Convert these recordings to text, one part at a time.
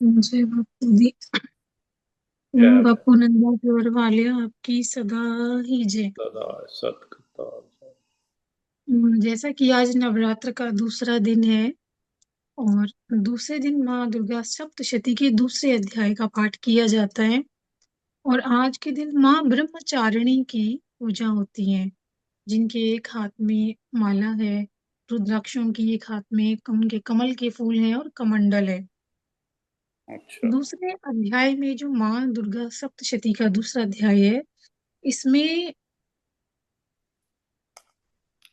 जय बापू दी। क्या हाल है? बापू नंदा जोर वाले आपकी सदा ही जय। सदा सतकृतज्ञ। जैसा कि आज नवरात्र का दूसरा दिन है और दूसरे दिन माँ दुर्गा सप्तशती के दूसरे अध्याय का पाठ किया जाता है। और आज के दिन माँ ब्रह्मचारिणी की पूजा होती है, जिनके एक हाथ में माला है, रुद्राक्षों की एक हाथ में उनके कमल के फूल हैं और कमंडल है। अच्छा। दूसरे अध्याय में जो माँ दुर्गा सप्तशती का दूसरा अध्याय है, इसमें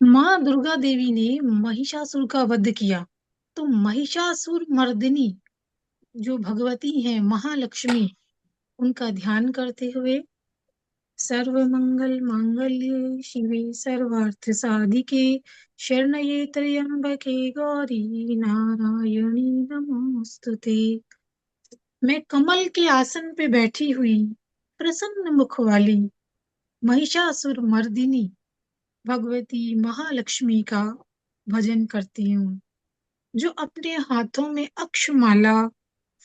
माँ दुर्गा देवी ने महिषासुर का वध किया। तो महिषासुर मर्दिनी जो भगवती हैं महालक्ष्मी, उनका ध्यान करते हुए सर्व मंगल मांगल्ये शिवे सर्वार्थ साधिके शरण्ये त्र्यंबके गौरी नारायणी नमोस्तुते। मैं कमल के आसन पे बैठी हुई प्रसन्न मुख वाली महिषासुर मर्दिनी भगवती महालक्ष्मी का भजन करती हूँ, जो अपने हाथों में अक्षमाला,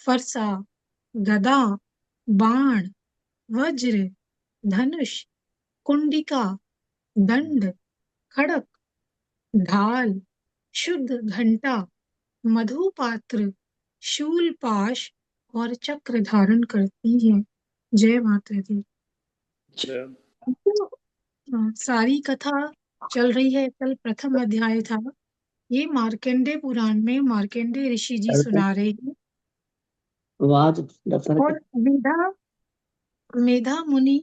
फरसा, गदा, बाण, वज्र, धनुष, कुंडिका, दंड, खड़ग, ढाल, शुद्ध घंटा, मधुपात्र, शूलपाश और चक्र धारण करती है। जय माता दी। जय। तो, सारी कथा चल रही है। कल प्रथम अध्याय था। ये मार्कंडे पुराण में मार्कंडे ऋषि जी करते सुना रहे हैं। आवाज दर्शन के। और मेधा मेधा मुनि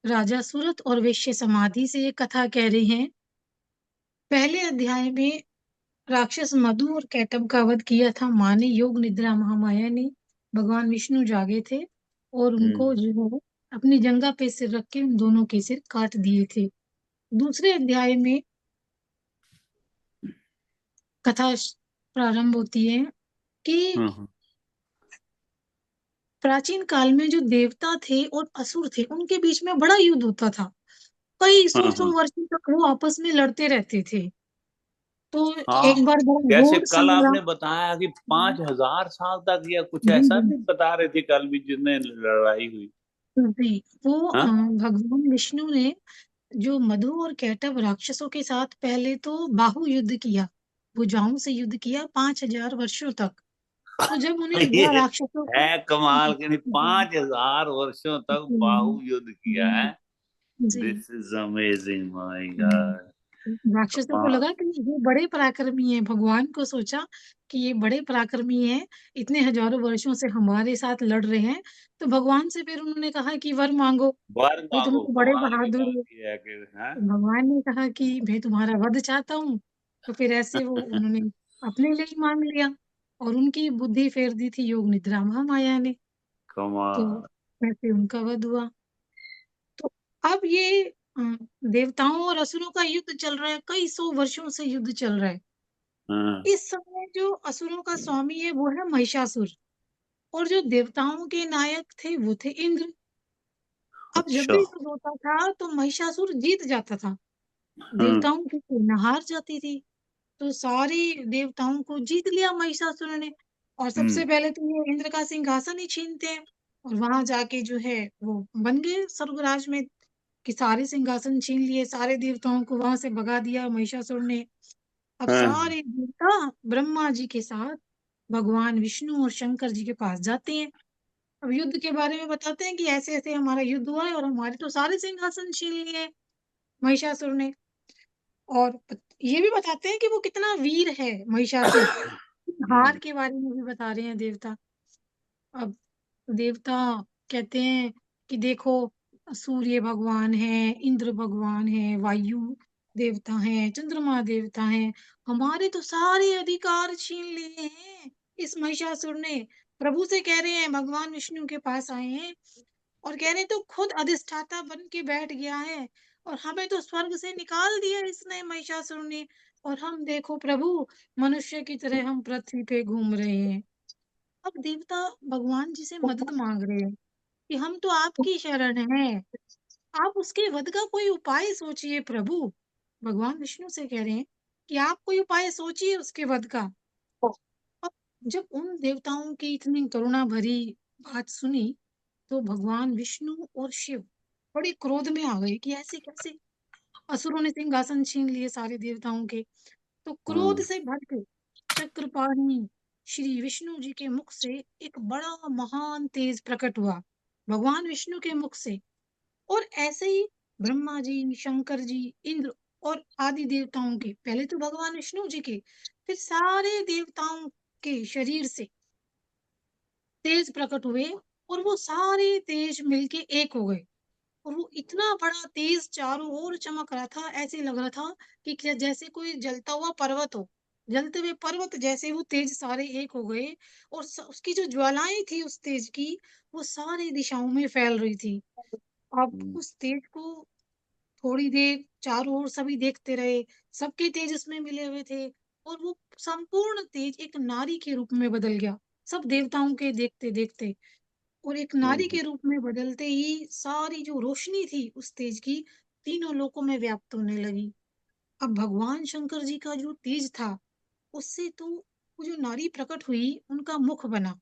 राजा सूरत और वैश्य समाधि से ये कथा कह रहे हैं। पहले अध्याय में राक्षस मधु और कैटब का वध किया था माँ ने, योग निद्रा महामाया ने। भगवान विष्णु जागे थे और उनको हम्म। जो है अपनी जंगा पे सिर रख के उन दोनों के सिर काट दिए थे। दूसरे अध्याय में कथा प्रारंभ होती है कि हम्म। प्राचीन काल में जो देवता थे और असुर थे, उनके बीच में बड़ा युद्ध होता था। कई सौ सौ हम्म। वर्षों तक वो आपस में लड़ते रहते थे। तो हाँ। एक बार बड़ा कैसे घोर कल संग्राम। आपने बताया कि 5,000 साल तक या कुछ जी ऐसा जी भी बता रहे थे कल भी जितने लड़ाई हुई। जी। वो हाँ। भगवान विष्णु ने जो मधु और कैटभ राक्षसों के साथ पहले तो बाहु युद्ध किया, भुजाओं से युद्ध किया 5,000 वर्षों तक। तो जब उन्हें ये लगा राक्षसों को। है कमाल के नहीं, 5,000 वर्षों तक बाहु युद्ध किया है। जी। This is amazing my hmm. God. राक्षसों को लगा कि ये बड़े पराक्रमी हैं। भगवान को सोचा कि ये बड़े पराक्रमी हैं, इतने हजारों वर्षों से हमारे साथ लड़ रहे हैं। तो भगवान से फिर उन्होंने कहा कि वर मांगो, वर भाई तुम मांगो, तो बड़े कमाल की बहादुर बात हो। की है कि हाँ। तो भगवान ने कहा कि मैं तुम्हारा वध चाहता हूँ। तो फिर ऐसे वो उन्होंने अपने लिए ही मांग लिया और उनकी बुद्धि फेर दी थी योग निद्रा महामाया ने। तो कमाल। ऐसे उनका वध हुआ। तो अब ये देवताओं और असुरों का युद्ध चल रहा है, कई सौ वर्षों से युद्ध चल रहा है। हाँ। इस समय जो असुरों का स्वामी है वो है महिषासुर, और जो देवताओं के नायक थे वो थे इंद्र। अब जब अच्छा। भी युद्ध होता था तो महिषासुर जीत जाता था, हाँ। देवताओं की सेना हार जाती थी। तो सारे देवताओं को जीत लिया महिषासुर ने। और सबसे हम्म। पहले तो ये इंद्र का सिंहासन ही छीनते हैं और वहां जाके जो है वो बन गए स्वर्गराज में, कि सारे सिंहासन छीन लिए, सारे देवताओं को वहां से भगा दिया महिषासुर ने। अब हाँ। सारे देवता ब्रह्मा जी के साथ भगवान विष्णु और शंकर जी के पास जाते हैं। अब युद्ध के बारे में बताते हैं कि ऐसे ऐसे हमारा युद्ध हुआ है और हमारे तो सारे सिंहासन छीन लिए हैं महिषासुर ने। और ये भी बताते हैं कि वो कितना वीर है महिषासुर। हार हम्म। के बारे में भी बता रहे हैं देवता। अब देवता कहते हैं कि देखो, सूर्य भगवान है, इंद्र भगवान है, वायु देवता है, चंद्रमा देवता है, हमारे तो सारे अधिकार छीन लिए हैं इस महिषासुर ने। प्रभु से कह रहे हैं, भगवान विष्णु के पास आए हैं और कह रहे हैं तो खुद अधिष्ठाता बन के बैठ गया है और हमें तो स्वर्ग से निकाल दिया इसने महिषासुर ने। और हम देखो प्रभु, मनुष्य की तरह हम पृथ्वी पे घूम रहे हैं। अब देवता भगवान जी से मदद मांग रहे हैं कि हम तो आपकी शरण हैं, आप उसके वध का कोई उपाय सोचिए प्रभु। भगवान विष्णु से कह रहे हैं कि आप कोई उपाय सोचिए उसके वध का। अब जब उन देवताओं की इतनी करुणा भरी बात सुनी, तो भगवान विष्णु और शिव बड़े क्रोध में आ गए कि ऐसे कैसे। असुरों ने सिंहासन छीन लिए सारे देवताओं के। तो क्रोध से भर के चक्रपाणि श्री विष्णु जी के मुख से एक बड़ा महान तेज प्रकट हुआ, भगवान विष्णु के मुख से। और ऐसे ही ब्रह्मा जी, शंकर जी, इंद्र और आदि देवताओं के, पहले तो भगवान विष्णु जी के, फिर सारे देवताओं के शरीर से तेज प्रकट हुए। और वो सारे तेज मिलके एक हो गए। और वो इतना बड़ा तेज चारों ओर चमक रहा था, ऐसे लग रहा था कि जैसे कोई जलता हुआ पर्वत हो। जलते हुए पर्वत जैसे वो तेज सारे एक हो गए। और उसकी जो ज्वालाएं थी उस तेज की, वो सारी दिशाओं में फैल रही थी। अब उस तेज को थोड़ी देर चारों ओर सभी देखते रहे। सबके तेज उसमें मिले हुए थे। और वो संपूर्ण तेज एक नारी के रूप में बदल गया, सब देवताओं के देखते देखते। और एक नारी के रूप में बदलते ही सारी जो रोशनी थी उस तेज की, तीनों लोकों में व्याप्त होने लगी। अब भगवान शंकर जी का जो तेज था, उससे तो वो जो नारी प्रकट हुई उनका मुख बना।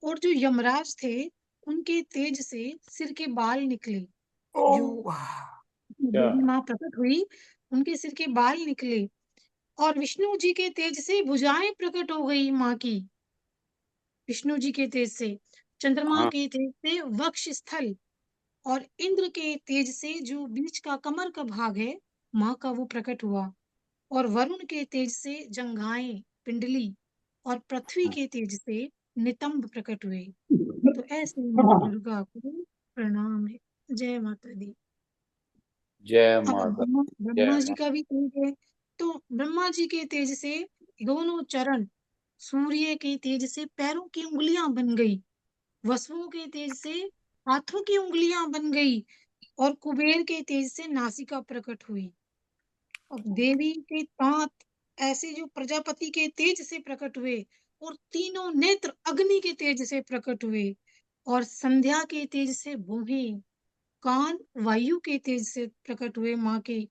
और जो यमराज थे, उनके तेज से सिर के बाल निकले। जो क्या? देवी माँ प्रकट हुई, उनके सिर के बाल निकले। और विष्णु जी के तेज से भुजाएं प्रकट हो गई माँ की, विष्णु जी के तेज से। चंद्रमा हाँ। के तेज से वक्ष स्थल, और इंद्र के तेज से जो बीच का कमर का भाग है माँ का, वो प्रकट हुआ। और वरुण के तेज से जंघाएं, पिंडली, और पृथ्वी के तेज से नितंब प्रकट हुए। तो ऐसे माँ दुर्गा को प्रणाम है। जय माता दी। जय अब माता। जय ब्रह्मा जी माता। का भी तेज है। तो ब्रह्मा जी के तेज से दोनों चरण, सूर्य के तेज से पैरों की उंगलियां बन गई, वसुओं के तेज से हाथों की उंगलियां बन गई, और कुबेर के तेज से नासिका प्रकट हुई। अब देवी के दांत ऐसे जो प्रजापति के तेज से प्रकट हुए। और तीनों नेत्र अग्नि के तेज से प्रकट हुए। और संध्या के तेज से भूमि, कान वायु के तेज से प्रकट हुए माँ के।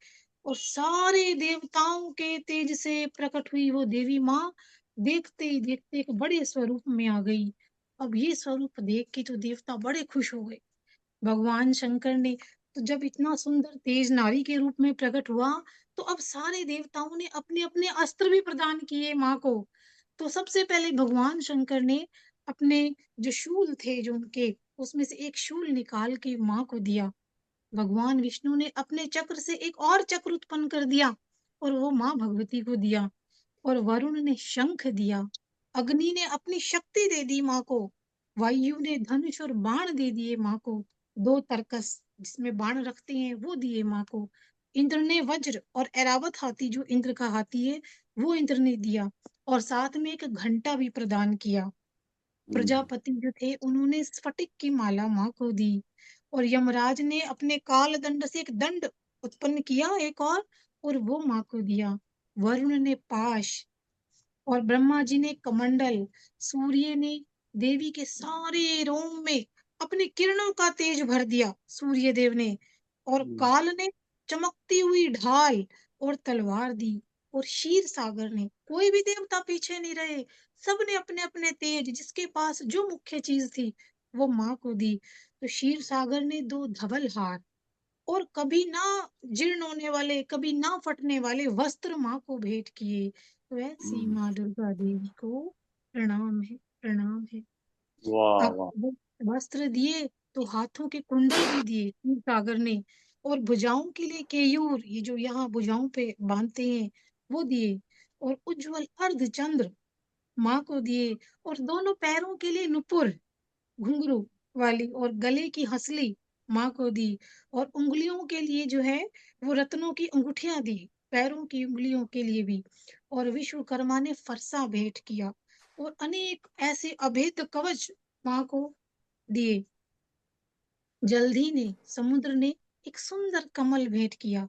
और सारे देवताओं के तेज से प्रकट हुई वो देवी माँ, देखते ही देखते एक बड़े स्वरूप में आ गई। अब ये स्वरूप देख के तो देवता बड़े खुश हो गए। भगवान शंकर ने तो जब इतना सुंदर तेज नारी के रूप में प्रकट हुआ, तो अब सारे देवताओं ने अपने अपने अस्त्र भी प्रदान किए माँ को। तो सबसे पहले भगवान शंकर ने अपने जो शूल थे जो उनके, उसमें से एक शूल निकाल के माँ को दिया। भगवान विष्णु ने अपने चक्र से एक और चक्र उत्पन्न कर दिया, और वो माँ भगवती को दिया। और वरुण ने शंख दिया। अग्नि ने अपनी शक्ति दे दी माँ को। वायु ने धनुष और बाण दे दिए माँ को, दो तरकस जिसमें बाण रखते हैं वो दिए माँ को। इंद्र ने वज्र और ऐरावत हाथी, जो इंद्र का हाथी है, वो इंद्र ने दिया। और साथ में एक घंटा भी प्रदान किया। प्रजापति जो थे उन्होंने स्फटिक की माला माँ को दी। और यमराज ने अपने काल दंड से एक दंड उत्पन्न किया एक और वो माँ को दिया। वरुण ने पाश, और ब्रह्मा जी ने कमंडल, सूर्य ने देवी के सारे रोम में अपने किरणों का तेज भर दिया सूर्य देव ने। और काल ने चमकती हुई ढाल और तलवार दी। और क्षीर सागर ने, कोई भी देवता पीछे नहीं रहे, सब ने अपने अपने तेज, जिसके पास जो मुख्य चीज थी, वो माँ को दी। तो क्षीर सागर ने दो धवल हार और कभी ना जीर्ण होने वाले, कभी ना फटने वाले वस्त्र माँ को भेंट किए। तो ऐसी माँ दुर्गा देवी को प्रणाम है, प्रणाम है। वाह अब वाह। वस्त्र दिए तो हाथों के कुंडल भी दिए क्षीर सागर ने। और भुजाओं के लिए केयूर, ये जो यहाँ भुजाओं पे बांधते हैं, वो दिए। और उज्जवल अर्धचंद्र माँ को दिए। और दोनों पैरों के लिए नुपुर, घुंघरू वाली, और गले की हंसली माँ को दी। और उंगलियों के लिए जो है वो रत्नों की अंगूठियां दी, पैरों की उंगलियों के लिए भी। और विश्वकर्मा ने फरसा भेंट किया। और अनेक ऐसे अभेद कवच माँ को दिए। जल्दी ने, समुद्र ने एक सुंदर कमल भेंट किया।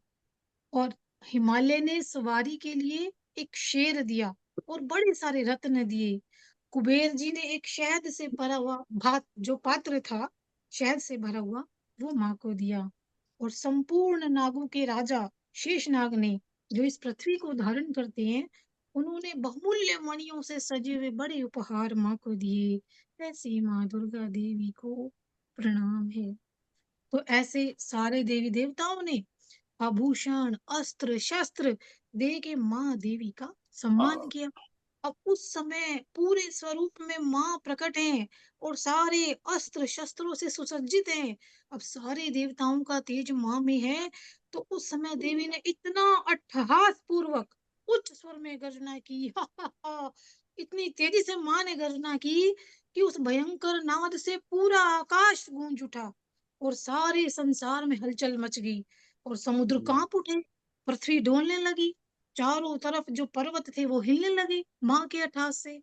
और हिमालय ने सवारी के लिए एक शेर दिया। और बड़े सारे रत्न दिए। कुबेर जी ने एक शहद से भरा हुआ भात, जो पात्र था शहद से भरा हुआ, वो माँ को दिया। और संपूर्ण नागों के राजा शेषनाग ने, जो इस पृथ्वी को धारण करते हैं, उन्होंने बहुमूल्य मणियों से सजे हुए बड़े उपहार माँ को दिए। ऐसी माँ दुर्गा देवी को प्रणाम है। तो ऐसे सारे देवी देवताओं ने आभूषण, अस्त्र, शस्त्र दे के माँ देवी का सम्मान हाँ किया। अब उस समय पूरे स्वरूप में माँ प्रकट हैं और सारे अस्त्र शस्त्रों से सुसज्जित हैं। अब सारे देवताओं का तेज माँ में है। तो उस समय देवी ने इतना अट्टहास पूर्वक उच्च स्वर में गर्जना की। हा, हा, हा। इतनी तेजी से माँ ने गर्जना की कि उस भयंकर नाद से पूरा आकाश गूंज उठा और सारे संसार में हलचल मच गई और समुद्र कांप उठे, पृथ्वी डोलने लगी, चारों तरफ जो पर्वत थे वो हिलने लगे माँ के अट्टहास से।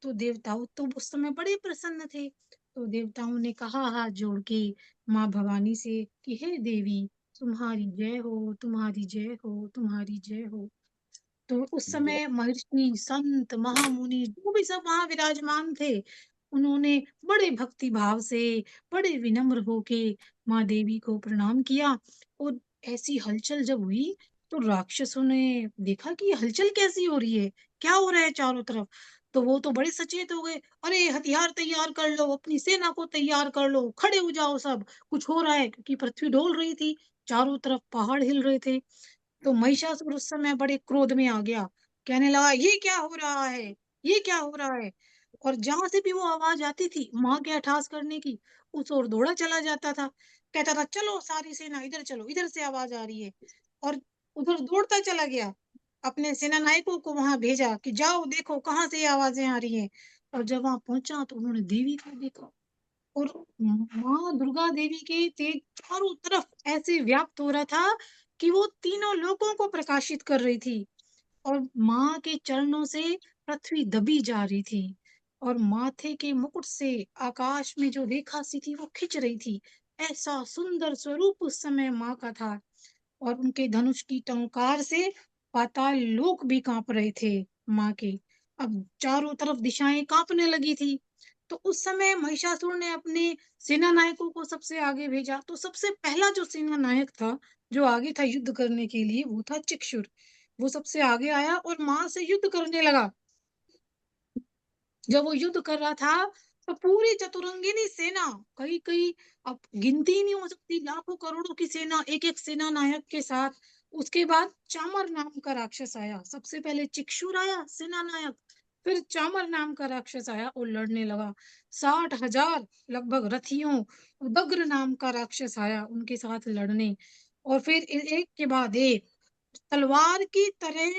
तो देवताओं तो उस समय बड़े प्रसन्न थे। तो देवताओं ने कहा हाथ जोड़ के माँ भवानी से कि हे देवी, तुम्हारी जय हो, तुम्हारी जय हो, तुम्हारी जय हो। तो उस जय। समय महर्षि, संत, महामुनि जो भी सब वहाँ विराजमान थे, उन्होंने बड़े भक्ति भाव से, बड़े विनम्र होके माँ देवी को प्रणाम किया। और ऐसी हलचल जब हुई, तो राक्षसों ने देखा कि ये हलचल कैसी हो रही है, क्या हो रहा है चारों तरफ। तो वो तो बड़े सचेत हो गए, अरे हथियार तैयार कर लो, अपनी सेना को तैयार कर लो, खड़े हो जाओ सब, कुछ हो रहा है, क्योंकि पृथ्वी डोल रही थी, चारों तरफ पहाड़ हिल रहे थे। तो महिषासुर उस समय बड़े क्रोध में आ गया, कहने लगा ये क्या हो रहा है, ये क्या हो रहा है। और जहां से भी वो आवाज आती थी माँ के अठास करने की, उस ओर दौड़ा चला जाता था, कहता था चलो सारी सेना इधर चलो, इधर से आवाज आ रही है। और उधर दौड़ता चला गया, अपने सेना नायकों को वहां भेजा कि जाओ देखो कहाँ से ये आवाजें आ रही हैं। और जब वहां पहुंचा तो उन्होंने देवी को देखा और माँ दुर्गा देवी के तेज चारों तरफ ऐसे व्याप्त हो रहा था कि वो तीनों लोकों को प्रकाशित कर रही थी। और माँ के चरणों से पृथ्वी दबी जा रही थी और माथे के मुकुट से आकाश में जो रेखा सी थी वो खिंच रही थी। ऐसा सुंदर स्वरूप उस समय माँ का था। और उनके धनुष की टंकार से पाताल लोक भी कांप रहे थे माँ के। अब चारों तरफ दिशाएं कांपने लगी थी। तो उस समय महिषासुर ने अपने सेना नायकों को सबसे आगे भेजा। तो सबसे पहला जो सेना नायक था जो आगे था युद्ध करने के लिए, वो था चिक्षुर। वो सबसे आगे आया और माँ से युद्ध करने लगा। जब वो युद्ध कर रहा था तो पूरी चतुरंगिनी सेना, कई कई, अब गिनती ही नहीं हो सकती, लाखों करोड़ों की सेना एक एक सेना नायक के साथ। उसके बाद चामर नाम का राक्षस आया, सबसे पहले चिक्षुर आया सेना नायक, फिर चामर नाम का राक्षस आया और लड़ने लगा। 60,000 लगभग रथियों, उदग्र नाम का राक्षस आया उनके साथ लड़ने। और फिर एक के बाद एक तलवार की तरह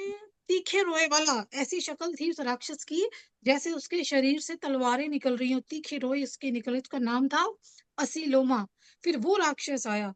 तीखे रोए वाला, ऐसी शक्ल थी उस राक्षस की जैसे उसके शरीर से तलवारें निकल रही हो, तीखे रोए इसके निकले। उसका नाम था असीलोमा। फिर वो राक्षस आया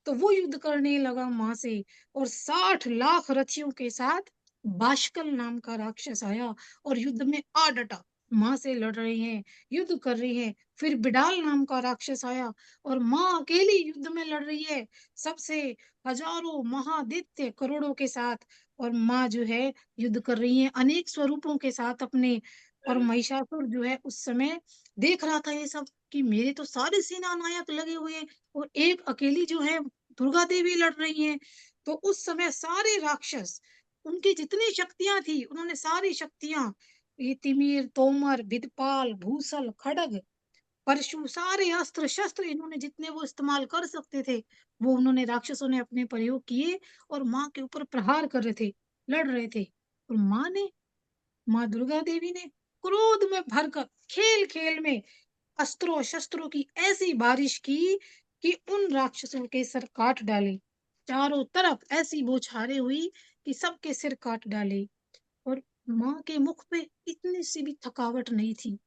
तो वो युद्ध करने लगा माँ से। और 60 लाख रथियों के साथ बाष्कल नाम का राक्षस आया और युद्ध में आ डटा, माँ से लड़ रहे हैं, युद्ध कर रही हैं। फिर बिडाल नाम का राक्षस आया और माँ अकेली युद्ध में लड़ रही है सबसे, हजारों महादित्य करोड़ों के साथ। और माँ जो है युद्ध कर रही है अनेक स्वरूपों के साथ अपने। और महिषासुर जो है उस समय देख रहा था ये सब कि मेरे तो सारे सेना नायक लगे हुए हैं और एक अकेली जो है दुर्गा देवी लड़ रही हैं। तो उस समय सारे राक्षस, उनकी जितनी शक्तियां थी उन्होंने सारी शक्तियां, ये तिमिर, तोमर, विदपाल, भूसल, खड़ग, परशु, सारे अस्त्र शस्त्र इन्होंने जितने वो इस्तेमाल कर सकते थे वो उन्होंने, राक्षसों ने अपने प्रयोग किए और माँ के ऊपर प्रहार कर रहे थे, लड़ रहे थे। और माँ दुर्गा देवी ने क्रोध में भरकर खेल खेल में अस्त्रों शस्त्रों की ऐसी बारिश की कि उन राक्षसों के सिर काट डाले। चारों तरफ ऐसी बौछारें हुई कि सबके सिर काट डाले। और माँ के मुख पे इतनी सी भी थकावट नहीं थी।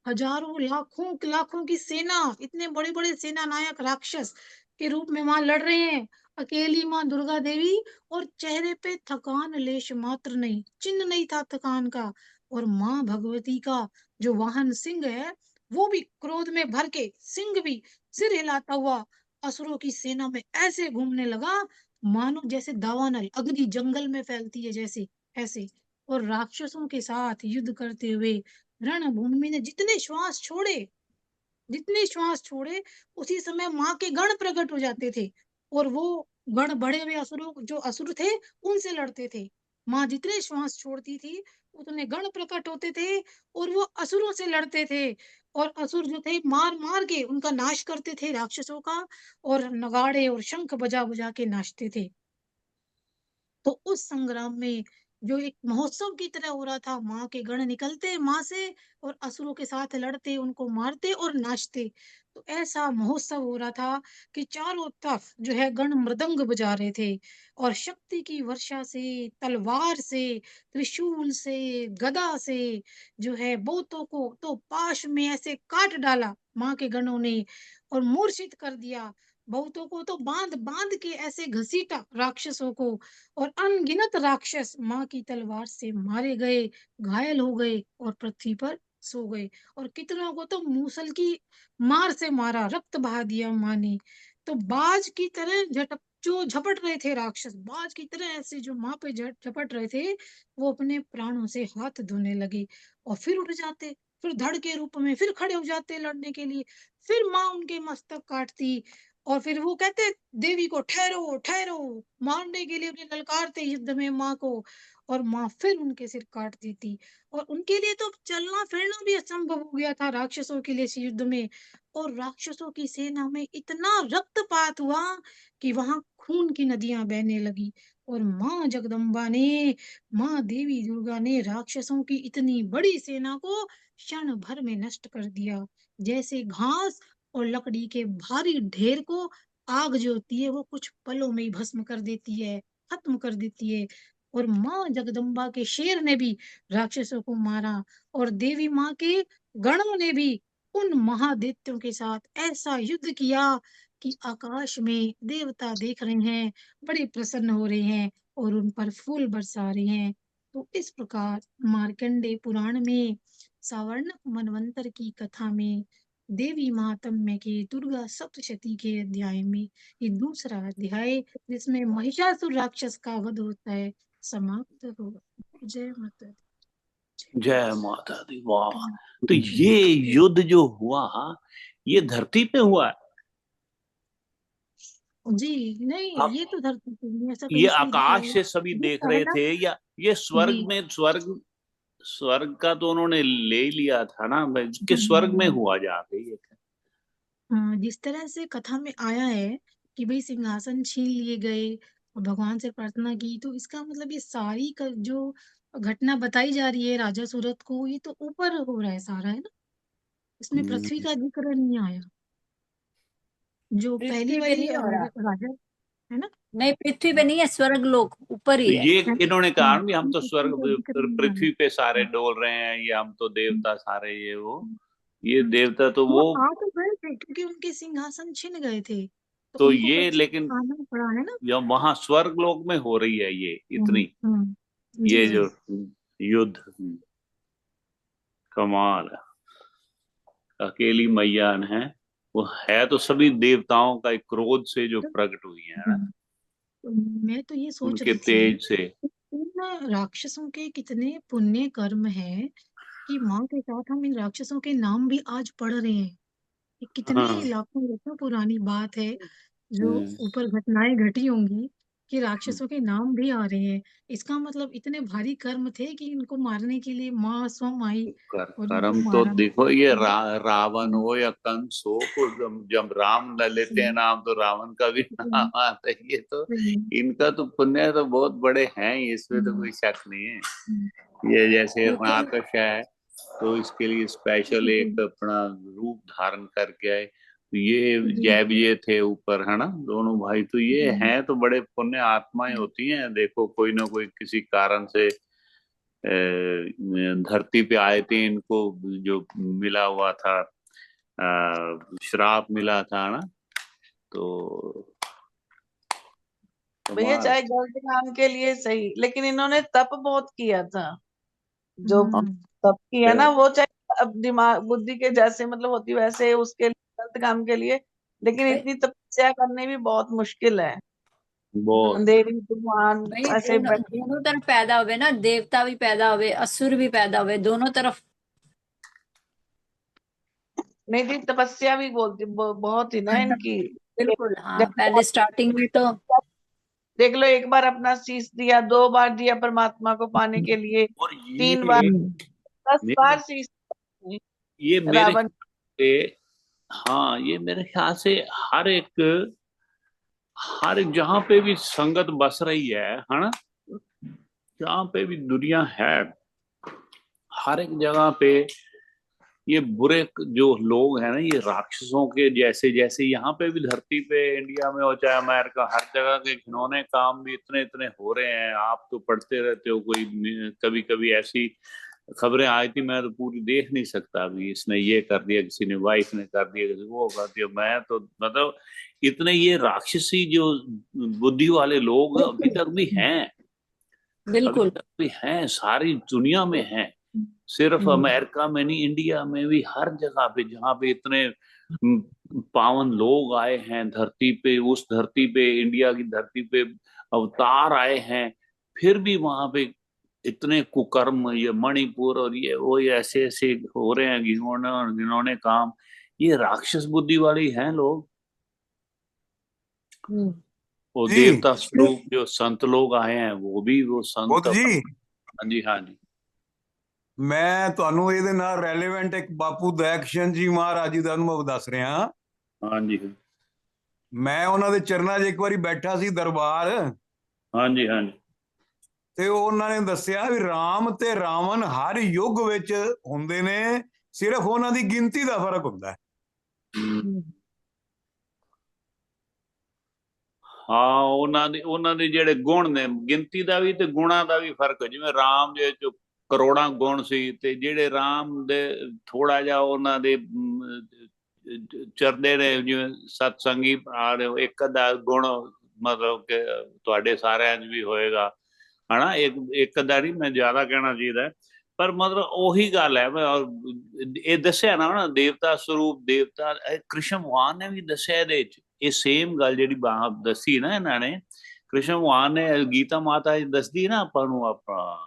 हजारों लाखों लाखों की सेना, इतने बड़े बड़े सेना नायक राक्षस के रूप में माँ लड़ रहे हैं, अकेली माँ दुर्गा देवी, और चेहरे पे थकान लेश मात्र नहीं, चिन्ह नहीं था थकान का। और माँ भगवती का जो वाहन सिंह है वो भी क्रोध में भर के, सिंह भी सिर हिलाता हुआ असुरों की सेना में ऐसे घूमने लगा मानो जैसे दावानल अग्नि जंगल में फैलती है जैसे, ऐसे। और राक्षसों के साथ युद्ध करते हुए रणभूमि ने जितने श्वास छोड़े उसी समय माँ के गण प्रकट हो जाते थे और वो गण बढ़े हुए असुरों, जो असुर थे उनसे लड़ते थे। माँ जितने श्वास छोड़ती थी उतने गण प्रकट होते थे और वो असुरों से लड़ते थे और असुर जो थे मार मार के उनका नाश करते थे राक्षसों का और नगाड़े और शंख बजा बजा के नाचते थे। तो उस संग्राम में जो एक महोत्सव की तरह हो रहा था, माँ के गण निकलते माँ से और असुरों के साथ लड़ते, उनको मारते और नाचते। तो ऐसा महोत्सव हो रहा था कि चारों तरफ जो है गण मृदंग बजा रहे थे और शक्ति की वर्षा से, तलवार से, त्रिशूल से, गदा से जो है बहुतों को तो पाश में ऐसे काट डाला माँ के गणों ने और मूर्छित कर दिया। बहुतों को तो बांध-बांध के ऐसे घसीटा राक्षसों को और अनगिनत राक्षस माँ की तलवार से मारे गए, घायल हो गए और पृथ्वी पर सो गए और कितनों को तो मूसल की मार से मारा, रक्त बहा दिया माँ ने। तो बाज की तरह जो झपट रहे थे राक्षस, बाज की तरह ऐसे जो माँ पे झपट रहे थे, वो अपने प्राणों से हाथ धोने लगे और फिर उठ जाते, फिर धड़ के रूप में फिर खड़े हो जाते लड़ने के लिए, फिर माँ उनके मस्तक काटती और फिर वो कहते देवी को ठहरो, ठहरो, मारने के लिए उन्हें ललकारते युद्ध में माँ को और माँ फिर उनके सिर काट देती और उनके लिए तो चलना-फिरना भी असंभव हो गया था राक्षसों के लिए इस युद्ध में और राक्षसों की सेना में इतना रक्तपात हुआ कि वहाँ खून की नदियाँ बहने लगी और माँ जगदम्बा ने, माँ देवी दुर्गा ने राक्षसों की इतनी बड़ी सेना को क्षण भर में नष्ट कर दिया। जैसे घास और लकड़ी के भारी ढेर को आग जो होती है वो कुछ पलों में ही भस्म कर देती है, खत्म कर देती है और माँ जगदम्बा के शेर ने भी राक्षसों को मारा और देवी माँ के गणों ने भी उन महादैत्यों के साथ ऐसा युद्ध किया कि आकाश में देवता देख रहे हैं, बड़े प्रसन्न हो रहे हैं और उन पर फूल बरसा रहे हैं। तो इस प्रकार मार्कंडेय पुराण में सावर्णक मनवंतर की कथा में देवी महात्म्य के दुर्गा सप्तशती के अध्याय में ये दूसरा अध्याय जिसमें महिषासुर राक्षस का वध होता है समाप्त हुआ। जय माता दी। जय माता दी। वाह। तो ये युद्ध जो हुआ ये धरती पे हुआ है? जी नहीं, अब ये तो धरती पे नहीं, ऐसा ये कहीं से भी लिखा आकाश हुआ से सभी ये देख रहे पहला थे या ये जी स्वर्ग में? स्वर्ग का तो उन्होंने ले ही लिया था ना, कि स्वर्ग में हम्म, हुआ जाके ये? हाँ, जिस तरह से कथा में आया है कि भाई सिंहासन छीन लिए गए और भगवान से प्रार्थना की तो इसका मतलब ये सारी जो घटना बताई जा रही है राजा सूरत को ये तो ऊपर हो रहा है सारा है ना, इसमें पृथ्वी हम्म। का जिक्र नहीं आया जो पहली पृथ्वी पे वाली नहीं हो रहा। राजा है ना। नहीं, पृथ्वी पे नहीं है, स्वर्ग लोक ऊपर तो ही है। ये है ना? इन्होंने कहा हाँ, भी हम तो पृथ्वी स्वर्ग का जिक्र नहीं आया। पृथ्वी पे सारे हाँ, डोल रहे हैं, ये हम तो हाँ, देवता सारे ये वो। ये हाँ। देवता तो वो वो। आ तो गए थे क्योंकि उनके सिंहासन छिन गए थे तो तो उनको ये बदले लेकिन में आना पड़ा है ना। ये वहां स्वर्ग लोक में हो रही है ये इतनी, जी ये जी। जो युद्ध। कमाल है। अकेली मैया है, वो है तो सभी देवताओं का एक क्रोध से जो तो, प्रकट हुई है ना, हम्म, तो मैं तो ये सोच उनके रही थी तेज से। इन राक्षसों के कितने पुण्य कर्म हैं कि माँ के साथ हम इन राक्षसों के नाम भी आज पढ़ रहे हैं। ये कितने हाँ। लाखों वर्षों पुरानी बात है जो हम्म। ऊपर घटनाएं घटी होंगी कि राक्षसों के नाम भी आ रहे हैं। इसका मतलब इतने भारी कर्म थे कि इनको मारने के लिए माँ स्वयं आई और इनको कर्म तो मारा। देखो, ये हम्म, रावण हम्म, हो या कंस हो, तो जब जब राम न लेते हैं हम्म, नाम तो रावण का भी हम्म, नाम आता है। ये तो हम्म, इनका तो पुण्य तो बहुत बड़े हैं ही, इसमें तो हम्म, कोई शक नहीं है। हम्म। ये जैसे लेकिन हिरण्याकश है, तो इसके लिए स्पेशल जी एक अपना रूप धारण करके आए। तो ये जी जय विजय थे ऊपर, है ना, दोनों भाई। तो ये जी हैं तो बड़े पुण्य आत्माएं होती हैं। देखो कोई ना कोई किसी कारण से धरती पे आए थे, इनको जो मिला हुआ था, श्राप मिला था ना, तो भैया कमाल। चाहे गलत काम के लिए सही, लेकिन इन्होंने तप बहुत किया था। जो हम्म तप किया ना, वो चाहे अब दिमाग बुद्धि के जैसे मतलब होती वैसे उसके लिए, गलत काम के लिए, लेकिन भाई इतनी तपस्या करनी भी बहुत मुश्किल है। बहुत। अंधेरी तूफान भाई ऐसे दोनों बैठे। दोनों तरफ पैदा हुए ना, देवता भी पैदा हुए, असुर भी पैदा हुए, दोनों तरफ। नहीं थी तपस्या भी बोलती बहुत ही ना इनकी। बिल्कुल हाँ, पहले स्टार्टिंग में तो देख लो, एक बार अपना शीश दिया, 2 बार दिया परमात्मा को पाने के लिए, और 3 बार, 10 बार मेरे शीश दिए ये मेरे रावण। से हाँ, ये मेरे ख्याल से हर एक जहां पे भी संगत बस रही है ना, जहां पे भी दुनिया है, हर एक जगह पे ये बुरे जो लोग हैं ना, ये राक्षसों के जैसे, जैसे यहाँ पे भी धरती पे, इंडिया में हो चाहे अमेरिका, हर जगह के घिनौने काम भी इतने इतने हो रहे हैं। आप तो पढ़ते रहते हो, कोई कभी कभी ऐसी खबरें आई थी, मैं तो पूरी देख नहीं सकता। अभी इसने ये कर दिया, किसी ने वाइफ ने कर दिया, किसी वो कर दिया, मैं तो मतलब इतने ये राक्षसी जो बुद्धि वाले लोग अभी तक भी हैं, अभी बिल्कुल। तक भी हैं, सारी दुनिया में हैं। सिर्फ अमेरिका में नहीं, इंडिया में भी हर जगह पे, जहाँ पे इतने पावन लोग आए हैं धरती पे, उस धरती पे, इंडिया की धरती पे अवतार आए हैं, फिर भी वहां पे इतने कुकर्म, ये मणिपुर और ये वो, ये ऐसे ऐसे हो रहे हैं घिनौने और घिनौने काम। ये राक्षस बुद्धि वाली हैं लोग। वो जी देवता स्वरूप जो संत लोग आए हैं, वो भी वो संत बुद्ध जी, हाँ जी, हाँ जी, ਮੈਂ ਤੁਹਾਨੂੰ ਇਹਦੇ ਨਾਲ ਰੈਲੇਵੈਂਟ ਇੱਕ ਬਾਪੂ ਦਇਆ ਕਿਸ਼ਨ ਜੀ ਮਹਾਰਾਜ ਜੀ ਦਾ ਅਨੁਭਵ ਦੱਸ ਰਿਹਾ। हाँ जी, ਮੈਂ ਉਹਨਾਂ ਦੇ ਚਰਨਾਂ 'ਚ ਇੱਕ ਵਾਰੀ ਬੈਠਾ ਸੀ ਦਰਬਾਰ, हाँ जी, हाँ जी, ਤੇ ਉਹਨਾਂ ਨੇ ਦੱਸਿਆ ਵੀ ਰਾਮ ਤੇ ਰਾਵਣ ਹਰ ਯੁੱਗ ਵਿੱਚ ਹੁੰਦੇ ਨੇ, ਸਿਰਫ ਉਹਨਾਂ ਦੀ ਗਿਣਤੀ ਦਾ ਫਰਕ ਹੁੰਦਾ ਹੈ। ਹਾਂ, ਉਹਨਾਂ ਦੇ ਜਿਹੜੇ ਗੁਣ ਨੇ, ਗਿਣਤੀ ਦਾ ਵੀ ਤੇ ਗੁਣਾਂ ਦਾ ਵੀ ਫਰਕ ਹੈ। ਜਿਵੇਂ ਰਾਮ ਦੇ ਚ ਕਰੋੜਾਂ ਗੁਣ ਸੀ, ਤੇ ਜਿਹੜੇ ਰਾਮ ਦੇ ਥੋੜਾ ਜਿਹਾ ਉਹਨਾਂ ਦੇ ਚਰਦੇ ਨੇ, ਜਿਵੇਂ ਸਤਸੰਗੀ ਆ ਰਹੇ ਹੋ, ਇੱਕ ਅੱਧਾ ਗੁਣ ਮਤਲਬ ਕਿ ਤੁਹਾਡੇ ਸਾਰਿਆਂ 'ਚ ਵੀ ਹੋਏਗਾ ਹਨਾ, ਇੱਕ ਅੱਧਾ ਨਹੀਂ, ਮੈਂ ਜ਼ਿਆਦਾ ਕਹਿਣਾ ਚਾਹੀਦਾ, ਪਰ ਮਤਲਬ ਉਹੀ ਗੱਲ ਹੈ। ਇਹ ਦੱਸਿਆ ਨਾ ਦੇਵਤਾ ਸਰੂਪ, ਦੇਵਤਾ ਕ੍ਰਿਸ਼ਨ ਭਗਵਾਨ ਨੇ ਵੀ ਦੱਸਿਆ ਇਹਦੇ ਚ, ਇਹ ਸੇਮ ਗੱਲ ਜਿਹੜੀ ਦੱਸੀ ਨਾ ਇਹਨਾਂ ਨੇ, ਕ੍ਰਿਸ਼ਨ ਭਗਵਾਨ ਨੇ ਗੀਤਾ ਮਾਤਾ ਜੀ ਦੱਸਦੀ ਨਾ ਆਪਾਂ ਨੂੰ, ਆਪਣਾ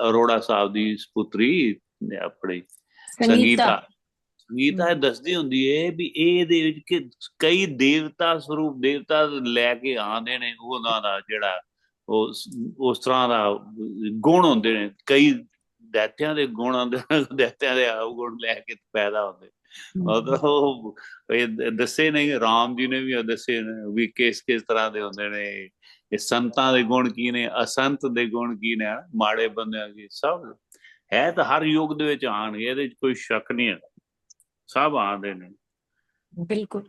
ਅਰੋੜਾ ਸਾਹਿਬ ਦੀ ਸੁਪੁੱਤਰੀ ਆਪਣੀ संगीता। ਸੰਗੀਤਾ ਇਹ ਦੱਸਦੀ ਹੁੰਦੀ ਹੈ ਵੀ ਇਹਦੇ ਵਿੱਚ ਕਿ ਕਈ ਦੇਵਤਾ ਸਰੂਪ, ਦੇਵਤਾ ਲੈ ਕੇ ਆਉਂਦੇ ਨੇ, ਉਹਨਾਂ ਦਾ ਜਿਹੜਾ ਉਸ ਤਰ੍ਹਾਂ ਦਾ ਗੁਣ ਹੁੰਦੇ ਨੇ, ਕਈ दैत्यां ਦੇ ਗੁਣ ਆਉਂਦੇ, दैत्यां ਦੇ ਗੁਣ ਲੈ ਕੇ ਪੈਦਾ ਹੁੰਦੇ। ਮਤਲਬ ਉਹ ਦੱਸੇ ਨਹੀਂ, ਰਾਮ ਜੀ ਨੇ ਵੀ ਦੱਸੇ ਨੇ ਵੀ ਕਿਸ ਕਿਸ ਤਰ੍ਹਾਂ ਦੇ ਹੁੰਦੇ ਨੇ। ਇਹ ਸੰਤਾਂ ਦੇ ਗੁਣ ਕੀ ਨੇ, ਅਸੰਤ ਦੇ ਗੁਣ ਕੀ ਨੇ, ਮਾੜੇ ਬੰਦਿਆਂ ਦੇ ਸਭ ਹੈ ਤਾਂ ਹਰ ਯੁੱਗ ਦੇ ਵਿੱਚ ਆਉਣਗੇ, ਇਹਦੇ 'ਚ ਕੋਈ ਸ਼ੱਕ ਨਹੀਂ ਹੈ, ਸਭ ਆਉਂਦੇ ਨੇ। बिल्कुल।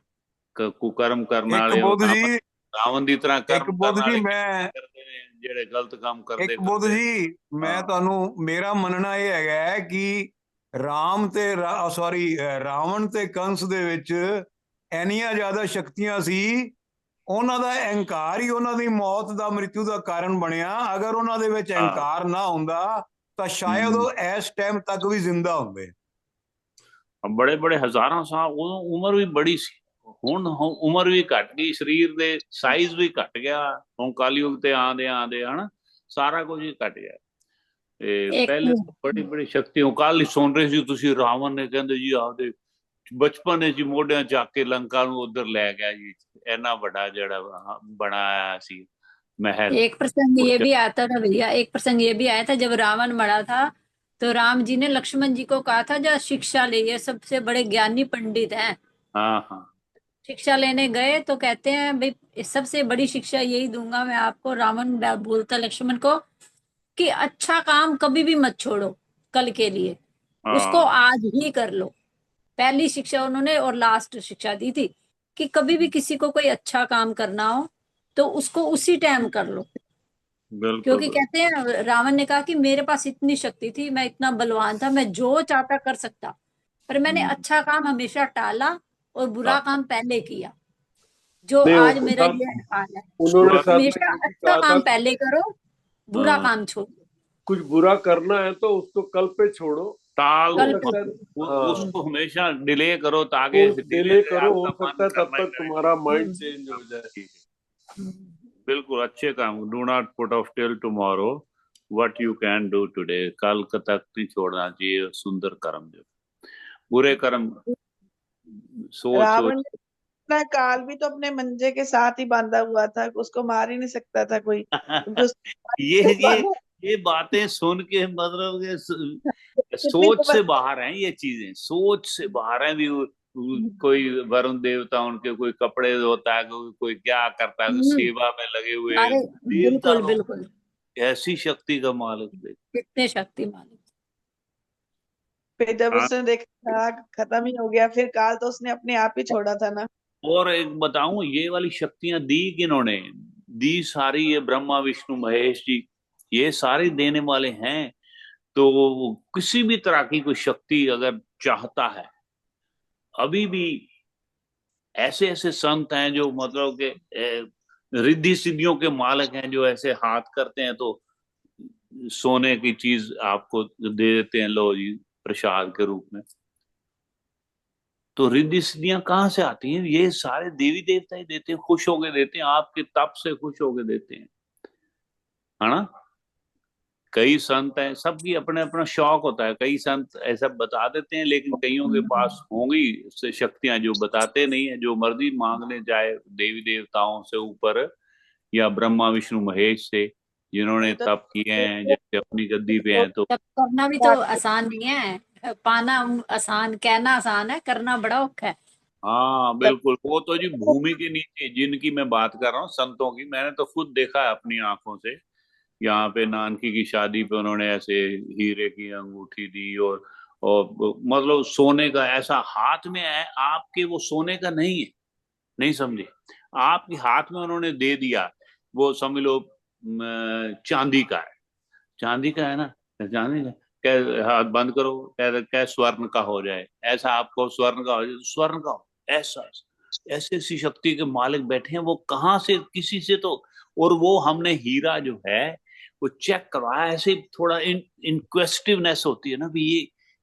ਕੁਕਰਮ ਕਰਨ ਇੱਕ ਵਾਲੇ ਬੁੱਧ ਜੀ, ਰਾਵਣ ਦੀ ਤਰ੍ਹਾਂ ਇੱਕ ਕਰਮ ਬੁੱਧ ਕਰਨ ਜੀ ਵਾਲੇ ਮੈਂ ਕਰਦੇ ਨੇ, ਜਿਹੜੇ ਗਲਤ ਕੰਮ ਕਰਦੇ ਇੱਕ ਬੁੱਧ ਫਿਰਦੇ। ਜੀ ਮੈਂ ਹਾਂ। ਤੁਹਾਨੂੰ, ਮੇਰਾ ਮੰਨਣਾ ਇਹ ਹੈਗਾ ਹੈ ਕਿ ਰਾਮ ਤੇ ਰਾਵਣ ਤੇ ਕੰਸ ਦੇ ਵਿੱਚ ਇੰਨੀਆਂ ਜ਼ਿਆਦਾ ਸ਼ਕਤੀਆਂ ਸੀ, ਉਹਨਾਂ ਦਾ ਅਹੰਕਾਰ ਹੀ ਉਹਨਾਂ ਦੀ ਮੌਤ ਦਾ, ਮ੍ਰਿਤੂ ਦਾ ਕਾਰਨ ਬਣਿਆ। ਅਗਰ ਉਹਨਾਂ ਦੇ ਵਿੱਚ ਅਹੰਕਾਰ ਨਾ ਹੁੰਦਾ ਤਾਂ ਸ਼ਾਇਦ ਉਹ ਇਸ ਟਾਈਮ ਤੱਕ ਵੀ ਜ਼ਿੰਦਾ ਹੁੰਦੇ। ਬੜੇ ਬੜੇ ਹਜ਼ਾਰਾਂ ਸਾਲ, ਉਦੋਂ ਉਮਰ ਵੀ ਬੜੀ ਸੀ, ਹੁਣ ਉਮਰ ਵੀ ਘਟ ਗਈ, ਸਰੀਰ ਦੇ ਸਾਈਜ਼ ਵੀ ਘਟ ਗਿਆ, ਹੁਣ ਕਲਯੁਗ ਤੇ ਆਂਦੇ ਆਂਦੇ ਹਨਾ, ਸਾਰਾ ਕੁਝ ਹੀ ਘਟ ਗਿਆ। ਤੇ एक ਪਹਿਲੇ ਬੜੀ ਬੜੀ ਸ਼ਕਤੀ, ਉਹ ਕੱਲ ਹੀ ਸੁਣ ਰਹੇ ਸੀ ਤੁਸੀਂ, ਰਾਵਣ ਨੇ ਕਹਿੰਦੇ ਜੀ ਆਪਦੇ ਬਚਪਨ ਵਿੱਚ ਮੋਢਿਆਂ ਚੱਕ ਕੇ ਲੰਕਾ ਨੂੰ ਉਧਰ ਲੈ ਗਿਆ ਜੀ, ਇੰਨਾ ਵੱਡਾ ਜਿਹੜਾ ਬਣਾਇਆ ਸੀ महल। एक प्रसंग ये भी आता था भैया, एक प्रसंग ये भी आया था जब रावण मरा था, तो राम जी ने लक्ष्मण जी को कहा था जो शिक्षा ले, ये सबसे बड़े ज्ञानी पंडित हैं, हाँ हाँ, शिक्षा लेने गए तो कहते हैं भाई सबसे बड़ी शिक्षा यही दूंगा मैं आपको। रावण बोलता लक्ष्मण को कि अच्छा काम कभी भी मत छोड़ो कल के लिए, उसको आज ही कर लो। पहली शिक्षा उन्होंने और लास्ट शिक्षा दी थी कि कभी भी किसी को कोई अच्छा काम करना हो तो उसको उसी टाइम कर लो। क्योंकि कहते हैं रावण ने कहा कि मेरे पास इतनी शक्ति थी, मैं इतना बलवान था, मैं जो चाहता कर सकता, पर मैंने अच्छा काम हमेशा टाला और बुरा काम पहले किया, जो आज मेरा ये हाल है। उन्होंने साथ में हमेशा ये भी अच्छा कहा था, काम पहले करो, बुरा काम छोड़ो। कुछ बुरा करना है तो उसको कल पे छोड़ो, टाल कल दो, हाँ, उसको हमेशा डिले करो, ताकि डिले करो, हो सकता है तब तक तुम्हारा माइंड चेंज हो जाए। बिल्कुल अच्छे काम, do not put off till tomorrow what you can do today, कल तक नहीं छोड़ना चाहिए सुंदर कर्म। जो बुरे कर्म सोच रावण सोच अपना काल भी तो अपने मंजे के साथ ही बांधा हुआ था, उसको मार ही नहीं सकता था कोई, क्योंकि ये उसको ये बांधा। ये बातें सुन के मतलब कि कितनी सोच को से बाहर हैं, ये चीजें सोच से बाहर हैं भी। कोई वरुण देवता उनके कोई कपड़े धोता है, कोई क्या करता है, हम्म, सेवा में लगे हुए हैं। अरे देवता बिल्कुल लोग बिल्कुल, ऐसी शक्ति का मालिक देख। कितने शक्तिमान है। फिर जब हाँ। उसने देखा आग खत्म ही हो गया, फिर काल तो उसने अपने आप ही छोड़ा था ना। और एक बताऊं, ये वाली शक्तियां दी किन्होंने? दी सारी ये ब्रह्मा विष्णु महेश जी, ये सारी देने वाले हैं। तो किसी भी तरह की कोई शक्ति अगर चाहता है, अभी भी ऐसे ऐसे संत हैं जो मतलब के रिद्धि सिद्धियों के मालिक हैं, जो ऐसे हाथ करते हैं तो सोने की चीज आपको दे देते हैं, लो जी प्रसाद के रूप में। तो रिद्धि सिद्धियां कहाँ से आती हैं? ये सारे देवी देवता ही देते हैं, खुश होके देते हैं, आपके तप से खुश होके देते हैं, है ना। कई संत हैं, सबकी अपने अपना शौक होता है, कई संत ऐसा बता देते हैं, लेकिन कईयों के पास होंगी उससे शक्तियां जो बताते नहीं है, जो मर्जी मांगने जाए देवी देवताओं से ऊपर या ब्रह्मा विष्णु महेश से, जिन्होंने ये तो तप किए हैं, जैसे अपनी गद्दी पे हैं। तो तब करना भी तो आसान नहीं है, पाना आसान, कहना आसान है, करना बड़ा औखा है। हाँ बिल्कुल, वो तो जी भूमि के नीचे जिनकी मैं बात कर रहा हूँ संतों की, मैंने तो खुद देखा है अपनी आंखों से। यहाँ पे नानकी की शादी पे उन्होंने ऐसे हीरे की अंगूठी दी, और मतलब सोने का ऐसा हाथ में है आपके, वो सोने का नहीं है, नहीं समझे, आपके हाथ में उन्होंने दे दिया। वो समझ लो चांदी का है, चांदी का है ना, चांदी का। क्या हाथ बंद करो, क्या स्वर्ण का हो जाए, ऐसा आपको स्वर्ण का हो जाए, स्वर्ण का हो, ऐसा ऐसी ऐसी शक्ति के मालिक बैठे हैं, वो कहाँ से किसी से तो। और वो हमने हीरा जो है वो चेक करवाया, ऐसे थोड़ा इंक्वेस्टिवनेस होती है ना भी,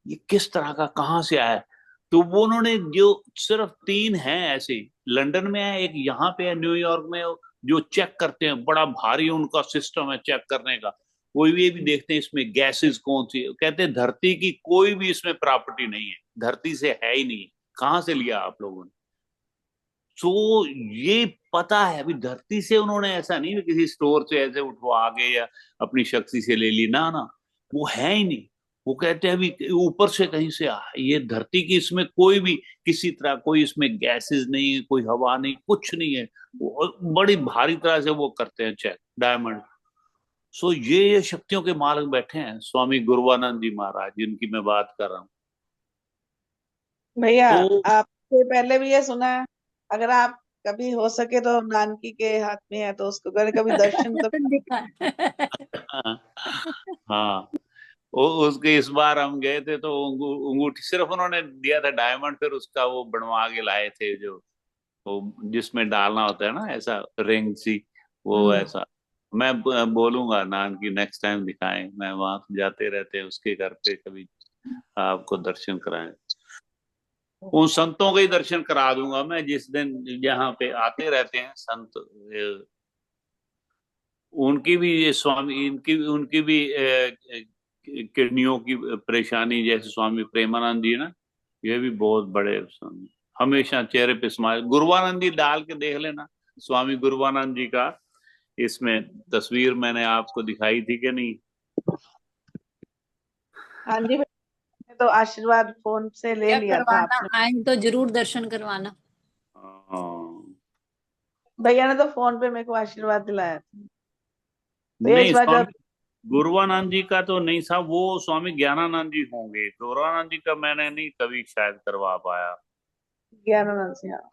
ये किस तरह का कहाँ से आया है। तो वो उन्होंने जो सिर्फ 3 हैं ऐसे, लंदन में है एक, यहाँ पे है न्यूयॉर्क में, जो चेक करते हैं, बड़ा भारी उनका सिस्टम है चेक करने का। कोई भी ये भी देखते हैं इसमें गैसेस कौन सी, कहते हैं धरती की कोई भी इसमें प्रॉपर्टी नहीं है, धरती से है ही नहीं, कहाँ से लिया आप लोगों ने। सो ये पता है अभी धरती से, उन्होंने ऐसा नहीं किसी स्टोर से ऐसे उठवा के या अपनी शक्ति से ले ली, ना ना, वो है ही नहीं। वो कहते हैं अभी ऊपर से कहीं से ये धरती की, इसमें कोई भी किसी तरह कोई इसमें गैसेस नहीं है, कोई हवा नहीं, कुछ नहीं है। वो बड़ी भारी तरह से वो करते हैं चेक डायमंड। सो ये शक्तियों के मालिक बैठे हैं स्वामी गुरुवानंद जी महाराज, जिनकी मैं बात कर रहा हूँ। भैया, तो आपसे पहले भी ये सुना है, अगर आप कभी हो सके तो नानकी के हाथ में है तो उसको अगर कभी दर्शन तो। दिखा। हाँ, वो उसके इस बार हम गए थे तो अंगूठी सिर्फ उन्होंने दिया था डायमंड, फिर उसका वो बनवा के लाए थे, जो वो जिसमें डालना होता है ना, ऐसा रिंग सी, वो ऐसा। मैं बोलूंगा नान की नेक्स्ट टाइम दिखाएं, मैं वहां जाते रहते हैं उसके घर पे, कभी आपको दर्शन कराएं। उन संतों के ही दर्शन करा दूंगा मैं, जिस दिन यहाँ पे आते रहते हैं संत, उनकी भी ये स्वामी, इनकी उनकी भी किडनियों की परेशानी, जैसे स्वामी प्रेमानंद जी ना, ये भी बहुत बड़े स्वामी, हमेशा चेहरे पे स्माइल। गुरुवानंद जी डाल के देख लेना, स्वामी गुरुवानंद जी का इसमें तस्वीर मैंने आपको दिखाई थी कि नहीं? हाँ जी भैया, मैंने तो आशीर्वाद फोन से ले क्या लिया था करवाना, आपने। आएंगे तो जरूर दर्शन करवाना। हाँ। भैया ने तो फोन पे मेरे को आशीर्वाद दिलाया था। भैया इस नहीं, बार स्वामी जब गुरुवानंद जी का तो नहीं था, वो स्वामी ज्ञानानंद जी होंगे। गुरुवानंद जी का मैंने नहीं कभी शायद करवा पाया। ज्ञानानंद से, हाँ।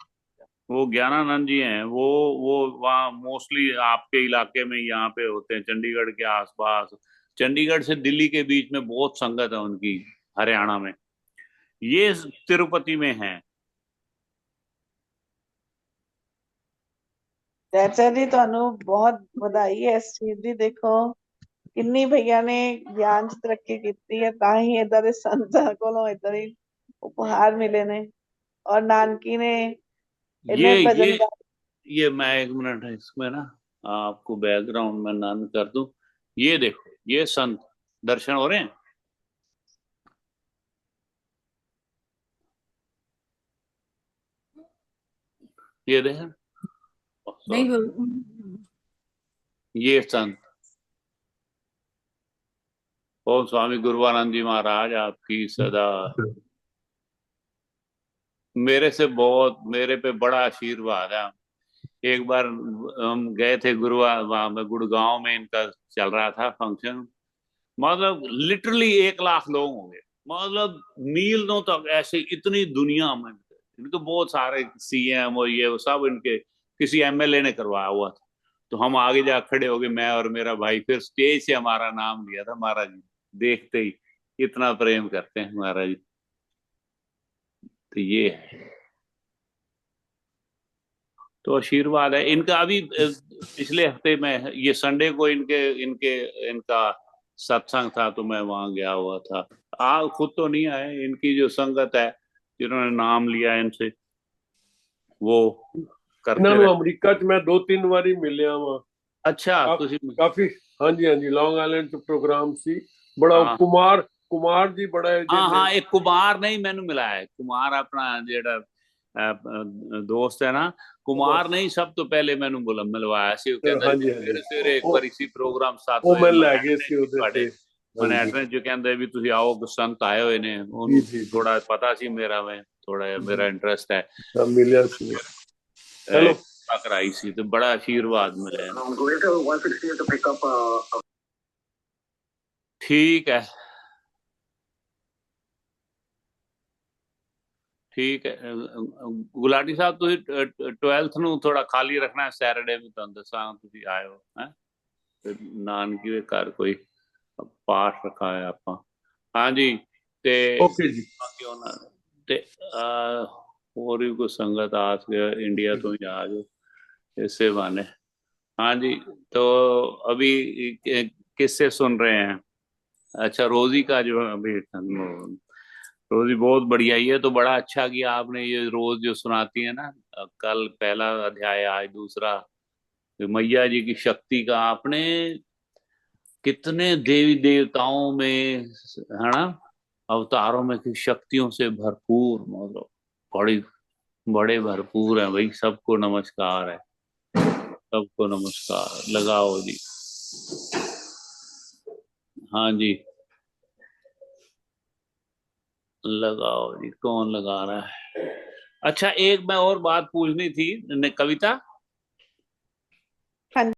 वो ज्ञानानंद जी हैं, वो वहाँ मोस्टली आपके इलाके में यहाँ पे होते हैं, चंडीगढ़ के आसपास। चंडीगढ़ से दिल्ली के बीच में बहुत संगत है उनकी, हरियाणा में। ये तिरुपति में है। चाचा जी ਤੁਹਾਨੂੰ ਬਹੁਤ ਵਧਾਈ ਹੈ ਇਸ ਚੀਜ਼ ਦੀ। ਦੇਖੋ ਕਿੰਨੀ ਭਈਆ ਨੇ ਗਿਆਨ ਚ ਤਰੱਕੀ ਕੀਤੀ ਹੈ, ਤਾਂ ਹੀ ਏਦਾਂ ਦੇ ਸੰਤਾਂ ਕੋਲੋਂ ਏਦਾਂ ਦੇ ਉਪਹਾਰ ਮਿਲੇ ਨੇ। ਔਰ नानकी ने इन्हें ये भजन ये ये मैं एक मिनट है इसमें ना, आपको बैकग्राउंड में नन कर दूं। ये देखो, ये संत दर्शन हो रहे हैं। ये देख, नहीं ये संत ओम स्वामी गुरुवानंद जी महाराज आपकी सदा मेरे पे बड़ा आशीर्वाद है। एक बार हम गए थे गुरुवार, वहां में गुड़गांव में इनका चल रहा था फंक्शन, मतलब लिटरली 1 लाख लोग होंगे, मतलब मीलों तक ऐसे, इतनी दुनिया में। इनके बहुत सारे सीएम और ये वो सब इनके किसी एमएलए ने करवाया हुआ था। तो हम आगे जा खड़े हो गए, मैं और मेरा भाई, फिर स्टेज से हमारा नाम लिया था महाराज जी, देखते ही इतना प्रेम करते हैं महाराज जी। तो ये है, तो आशीर्वाद है इनका। अभी पिछले हफ्ते में ये संडे को इनका सत्संग था, तो मैं वहां गया हुआ था। खुद तो नहीं आए, इनकी जो संगत है जिन्होंने नाम लिया इनसे, वो करते इन्होंने रहते। अमेरिका च मैं 2-3 वारी मिलिया वा। अच्छा, तुसी काफी, हाँ जी, हाँ जी, लॉन्ग आइलैंड च प्रोग्राम सी बड़ा। हाँ कुमार जी बड़ा हाँ हाँ, एक कुमार नहीं मैंने मिला है, कुमार अपना जेड़ा दोस्त है ना, कुमार नहीं सब तो पहले मैंने मिलवाया सी। कहता हाँ जी जी, हाँ जी, सवेरे एक बार इसी प्रोग्राम 7 ਉਹ ਵਜੇ ਮੈਂ ਲੈ ਗਏ ਸੀ ਉਹਦੇ ਤੁਹਾਡੇ ਤੇ। ਮਨੈਟਰ ਜੋ ਕਹਿੰਦੇ ਵੀ ਤੁਸੀਂ ਆਓ, ਸੰਤ ਆਏ ਹੋਏ ਨੇ, ਜੀ ਉਹਨੂੰ ਜੀ ਥੋੜਾ ਪਤਾ ਸੀ ਮੇਰਾ, ਮੈਂ ਥੋੜਾ ਜਿਹਾ ਮੇਰਾ ਇੰਟਰਸਟ ਹੈ, ਤਾਂ ਮਿਲਿਆ ਸੀ। ਚਲੋ कराई सी, तो बड़ा आशीर्वाद मिले। ठीक है, ठीक है। ਗੁਲਾਟੀ ਸਾਹਿਬ ਤੁਸੀਂ 12th ਨੂੰ ਥੋੜਾ ਖਾਲੀ ਰੱਖਣਾ ਹੈ, ਸੈਟਰਡੇ ਨੂੰ ਤੁਹਾਨੂੰ ਦੱਸਾਂ ਤੁਸੀਂ ਆਇਓ ਹੈ, ਤੇ ਨਾਨਕੀ ਦੇ ਘਰ ਕੋਈ ਪਾਠ ਰੱਖਾ ਹੈ ਆਪਾਂ। ਹਾਂਜੀ, ਤੇ ਓਕੇ ਜੀ। ਬਾਕੀ ਉਹਨਾਂ ਤੇ ਹੋਰ ਵੀ ਕੋਈ ਸੰਗਤ ਆ ਸਕੇ इंडिया तो ही आ जाओ इससे बहाने। हाँ जी, तो अभी किससे सुन रहे हैं? अच्छा, रोजी का जो अभी रोजी बहुत बढ़िया, ये तो बड़ा अच्छा किया आपने, ये रोज जो सुनाती है ना, कल पहला अध्याय, आज दूसरा, मैया जी की शक्ति का आपने कितने देवी देवताओं में, है ना, अवतारों में की शक्तियों से भरपूर, मतलब बड़ी बड़े भरपूर है भाई। सबको नमस्कार है, सबको नमस्कार। लगाओ जी, हाँ जी, लगाओ जी। कौन लगा रहा है? अच्छा, एक मैं और बात पूछनी थी, कविता। हाँ